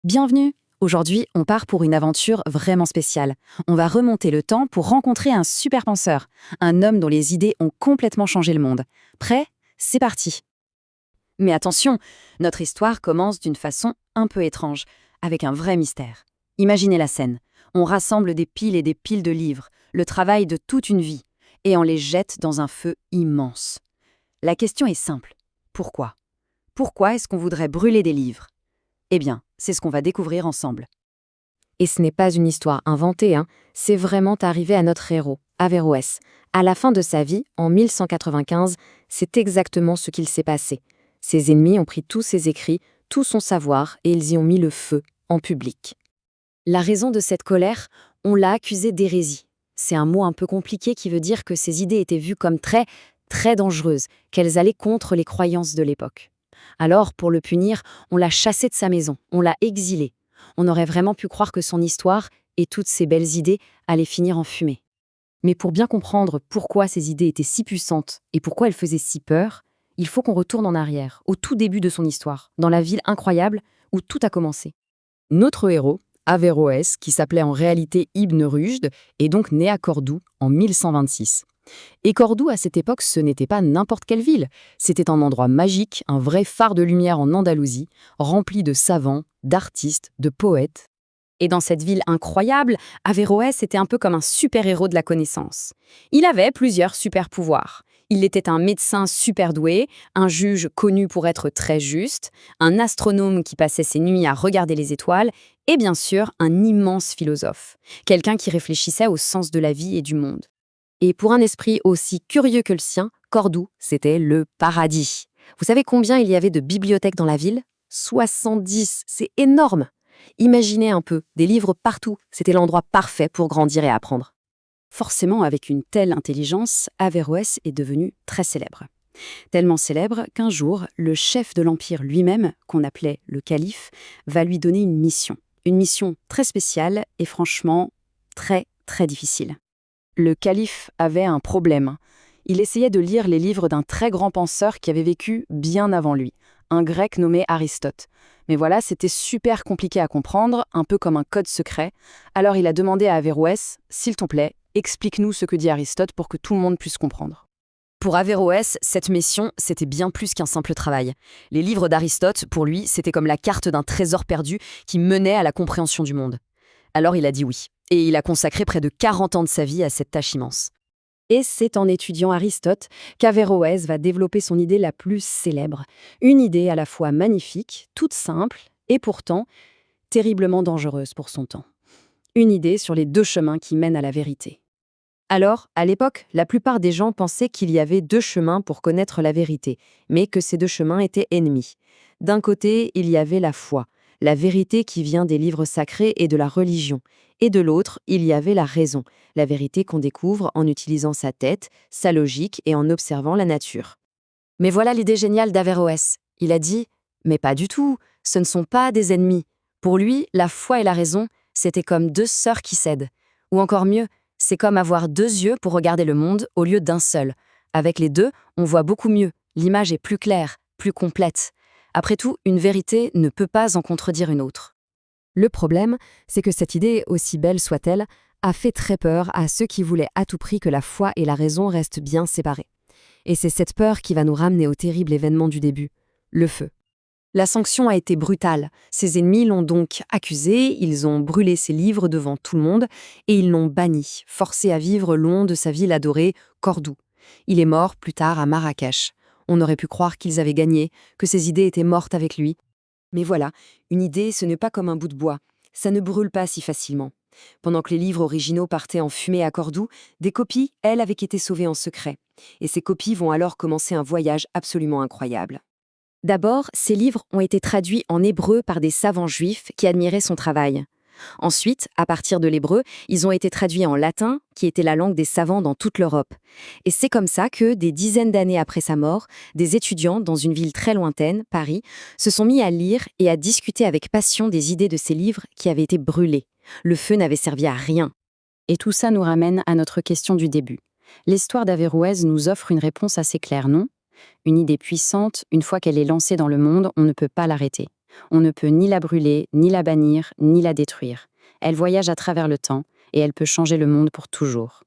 Bienvenue! Aujourd'hui, on part pour une aventure vraiment spéciale. On va remonter le temps pour rencontrer un super penseur, un homme dont les idées ont complètement changé le monde. Prêt? C'est parti! Mais attention, notre histoire commence d'une façon un peu étrange, avec un vrai mystère. Imaginez la scène. On rassemble des piles et des piles de livres, le travail de toute une vie, et on les jette dans un feu immense. La question est simple. Pourquoi? Pourquoi est-ce qu'on voudrait brûler des livres? Eh bien, c'est ce qu'on va découvrir ensemble. Et ce n'est pas une histoire inventée, c'est vraiment arrivé à notre héros, Averroès. À la fin de sa vie, en 1195, c'est exactement ce qu'il s'est passé. Ses ennemis ont pris tous ses écrits, tout son savoir, et ils y ont mis le feu, en public. La raison de cette colère, on l'a accusé d'hérésie. C'est un mot un peu compliqué qui veut dire que ses idées étaient vues comme très, très dangereuses, qu'elles allaient contre les croyances de l'époque. Alors, pour le punir, on l'a chassé de sa maison, on l'a exilé. On aurait vraiment pu croire que son histoire et toutes ses belles idées allaient finir en fumée. Mais pour bien comprendre pourquoi ces idées étaient si puissantes et pourquoi elles faisaient si peur, il faut qu'on retourne en arrière, au tout début de son histoire, dans la ville incroyable où tout a commencé. Notre héros, Averroès, qui s'appelait en réalité Ibn Rushd, est donc né à Cordoue en 1126. Et Cordoue, à cette époque, ce n'était pas n'importe quelle ville. C'était un endroit magique, un vrai phare de lumière en Andalousie, rempli de savants, d'artistes, de poètes. Et dans cette ville incroyable, Averroès était un peu comme un super-héros de la connaissance. Il avait plusieurs super-pouvoirs. Il était un médecin super doué, un juge connu pour être très juste, un astronome qui passait ses nuits à regarder les étoiles, et bien sûr, un immense philosophe, quelqu'un qui réfléchissait au sens de la vie et du monde. Et pour un esprit aussi curieux que le sien, Cordoue, c'était le paradis. Vous savez combien il y avait de bibliothèques dans la ville? 70, c'est énorme! Imaginez un peu, des livres partout, c'était l'endroit parfait pour grandir et apprendre. Forcément, avec une telle intelligence, Averroès est devenu très célèbre. Tellement célèbre qu'un jour, le chef de l'Empire lui-même, qu'on appelait le calife, va lui donner une mission. Une mission très spéciale et franchement très, très difficile. Le calife avait un problème. Il essayait de lire les livres d'un très grand penseur qui avait vécu bien avant lui, un grec nommé Aristote. Mais voilà, c'était super compliqué à comprendre, un peu comme un code secret. Alors il a demandé à Averroès, « S'il te plaît, explique-nous ce que dit Aristote pour que tout le monde puisse comprendre. » Pour Averroès, cette mission, c'était bien plus qu'un simple travail. Les livres d'Aristote, pour lui, c'était comme la carte d'un trésor perdu qui menait à la compréhension du monde. Alors il a dit oui, et il a consacré près de 40 ans de sa vie à cette tâche immense. Et c'est en étudiant Aristote qu'Averroès va développer son idée la plus célèbre. Une idée à la fois magnifique, toute simple, et pourtant terriblement dangereuse pour son temps. Une idée sur les deux chemins qui mènent à la vérité. Alors, à l'époque, la plupart des gens pensaient qu'il y avait deux chemins pour connaître la vérité, mais que ces deux chemins étaient ennemis. D'un côté, il y avait la foi, la vérité qui vient des livres sacrés et de la religion. Et de l'autre, il y avait la raison, la vérité qu'on découvre en utilisant sa tête, sa logique et en observant la nature. Mais voilà l'idée géniale d'Averroès. Il a dit « Mais pas du tout, ce ne sont pas des ennemis. » Pour lui, la foi et la raison, c'était comme deux sœurs qui s'aident. Ou encore mieux, c'est comme avoir deux yeux pour regarder le monde au lieu d'un seul. Avec les deux, on voit beaucoup mieux, l'image est plus claire, plus complète. Après tout, une vérité ne peut pas en contredire une autre. Le problème, c'est que cette idée, aussi belle soit-elle, a fait très peur à ceux qui voulaient à tout prix que la foi et la raison restent bien séparées. Et c'est cette peur qui va nous ramener au terrible événement du début, le feu. La sanction a été brutale. Ses ennemis l'ont donc accusé, ils ont brûlé ses livres devant tout le monde et ils l'ont banni, forcé à vivre loin de sa ville adorée, Cordoue. Il est mort plus tard à Marrakech. On aurait pu croire qu'ils avaient gagné, que ses idées étaient mortes avec lui. Mais voilà, une idée, ce n'est pas comme un bout de bois. Ça ne brûle pas si facilement. Pendant que les livres originaux partaient en fumée à Cordoue, des copies, elles, avaient été sauvées en secret. Et ces copies vont alors commencer un voyage absolument incroyable. D'abord, ces livres ont été traduits en hébreu par des savants juifs qui admiraient son travail. Ensuite, à partir de l'hébreu, ils ont été traduits en latin, qui était la langue des savants dans toute l'Europe. Et c'est comme ça que, des dizaines d'années après sa mort, des étudiants dans une ville très lointaine, Paris, se sont mis à lire et à discuter avec passion des idées de ces livres qui avaient été brûlés. Le feu n'avait servi à rien. Et tout ça nous ramène à notre question du début. L'histoire d'Averroès nous offre une réponse assez claire, non ? Une idée puissante, une fois qu'elle est lancée dans le monde, on ne peut pas l'arrêter. On ne peut ni la brûler, ni la bannir, ni la détruire. Elle voyage à travers le temps et elle peut changer le monde pour toujours.